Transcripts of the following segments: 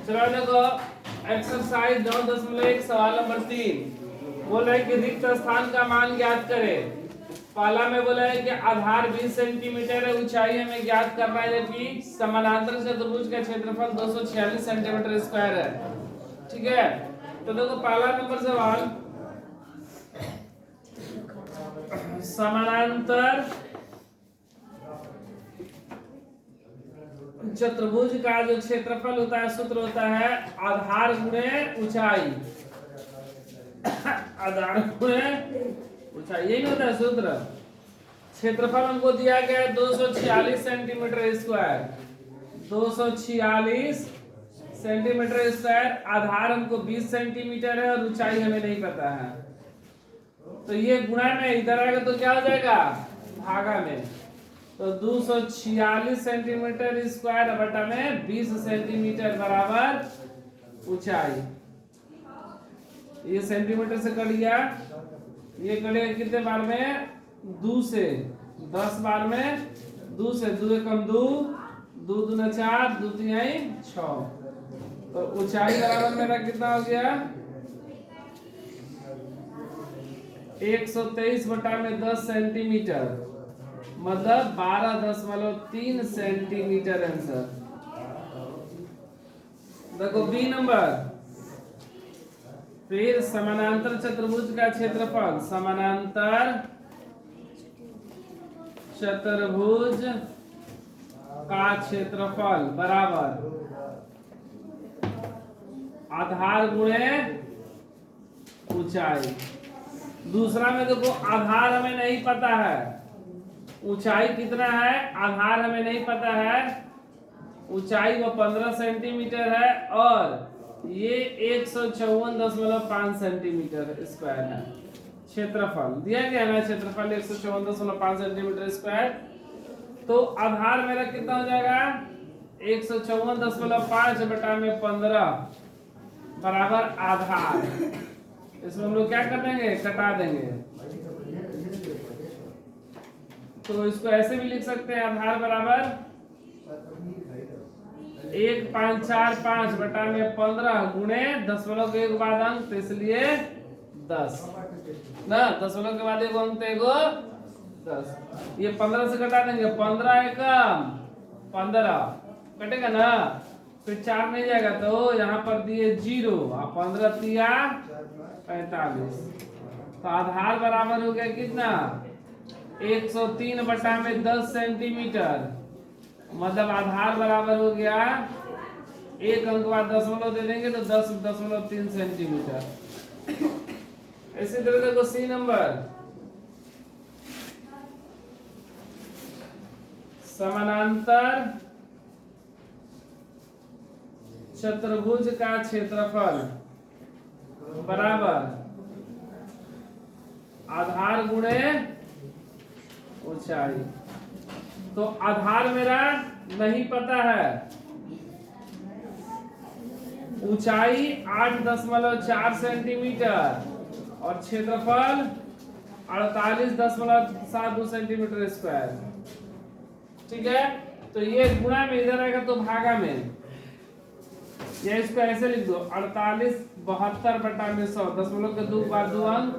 चलो देखो एक्सरसाइज 9.1 सवाल नंबर 3 बोल रहा है कि रिक्त स्थान का मान ज्ञात करें। पहला में बोला है कि आधार 20 सेंटीमीटर है, ऊंचाई हमें ज्ञात करना है कि समानांतर चतुर्भुज का क्षेत्रफल 246 सेंटीमीटर स्क्वायर है। ठीक है, तो देखो पहला नंबर सवाल, समानांतर चतुर्भुज का जो क्षेत्रफल होता है सूत्र होता है आधार गुणे ऊंचाई। आधार गुणे ऊंचाई, यही होता है सूत्र। क्षेत्रफल हमको दिया गया है 246 सेंटीमीटर स्क्वायर, 246 सेंटीमीटर स्क्वायर। आधार हमको 20 सेंटीमीटर है और ऊंचाई हमें नहीं पता है, तो ये गुणा में इधर आएगा तो क्या हो जाएगा, भागा में। तो 246 सेंटीमीटर स्क्वायर बटा में 20 सेंटीमीटर बराबर ऊंचाई। ये सेंटीमीटर से कट गया, ये कटेगा कितने बार में, 2 से 10 बार में, 2 से 2 एकम 2, 2 दूना 4, 2 तीन 6। तो ऊंचाई बराबर मेरा कितना हो गया, 123 बटा में 10 सेंटीमीटर, मतलब 12.3 सेंटीमीटर आंसर। देखो बी नंबर, फिर समानांतर चतुर्भुज का क्षेत्रफल, समानांतर चतुर्भुज का क्षेत्रफल बराबर आधार गुणे ऊंचाई। दूसरा में देखो आधार हमें नहीं पता है, ऊंचाई कितना है आधार हमें नहीं पता है। ऊंचाई वो 15 सेंटीमीटर है और ये 154.5 सेंटीमीटर स्क्वायर है। क्षेत्रफल दिया गया ना, क्षेत्रफल 154.5 सेंटीमीटर स्क्वायर। तो आधार मेरा कितना हो जाएगा, 154.5 बटा में 15 बराबर आधार। इसमें हम लोग क्या कर देंगे, कटा देंगे। तो इसको ऐसे भी लिख सकते हैं, आधार बराबर 1545 बटा में 15 गुणे दशमलव के एक बाद अंक, इसलिए 10 ना, दशमलव के बाद एक अंक एगो 10। ये 15 से कटा देंगे, 15 एकम 15 कटेगा ना, फिर 4 नहीं जाएगा तो यहाँ पर दिए 0 और 15 तिया 45। तो आधार बराबर हो गया कितना, 103 बटा में 10 सेंटीमीटर, मतलब आधार बराबर हो गया, एक अंक बाद दशमलव दे देंगे तो 10.3 सेंटीमीटर। इसी तरह देखो सी नंबर, समानांतर चतुर्भुज का क्षेत्रफल बराबर आधार गुणे ऊंचाई। तो आधार मेरा नहीं पता है, ऊंचाई 8.4 सेंटीमीटर और क्षेत्रफल 48.72 सेंटीमीटर स्क्वायर। ठीक है, तो ये गुणा में इधर आएगा तो भागा में, या इसको ऐसे लिख दो 48.72 बटा में 100, दशमलव के 2 बार 2 अंक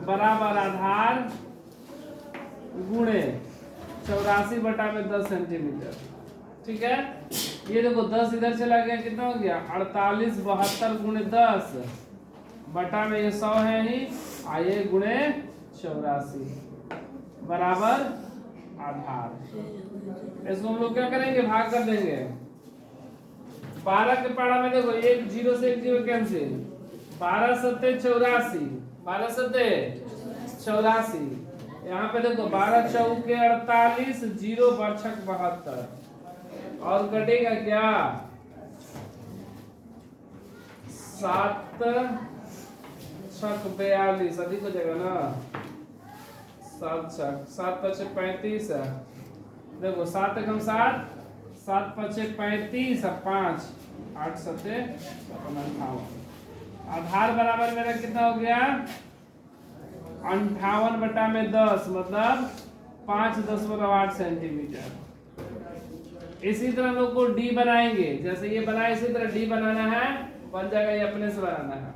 बराबर आधार गुणे 84 बटा में 10 सेंटीमीटर। ठीक है, ये देखो 10 इधर चला गया, कितना हो गया 48.72 गुणे 10 बटा में ये 100 है ही, आइए गुणे 84 बराबर आधार। इसको हम लोग क्या करेंगे, भाग कर देंगे। 12 के पारा में देखो एक 0 से एक 0 कैंसिल, 12 सत्ते 84, 12 सत्ते 84। यहाँ पे देखो 12 चौके 48, 0 बछक 72 और कटेगा क्या, 7 छक 42, अधिक हो जाएगा ना, 7 छक 7 पचे 35 है। देखो 7 एकम 7, 7 पचे 35 और 5 8 सत्ते 58। आधार बराबर मेरा कितना हो गया, 58 बटा में 10, मतलब 5.8 सेंटीमीटर। इसी तरह हम लोग को डी बनाएंगे, जैसे ये बनाए इसी तरह डी बनाना है, बन जाएगा, ये अपने से बनाना है।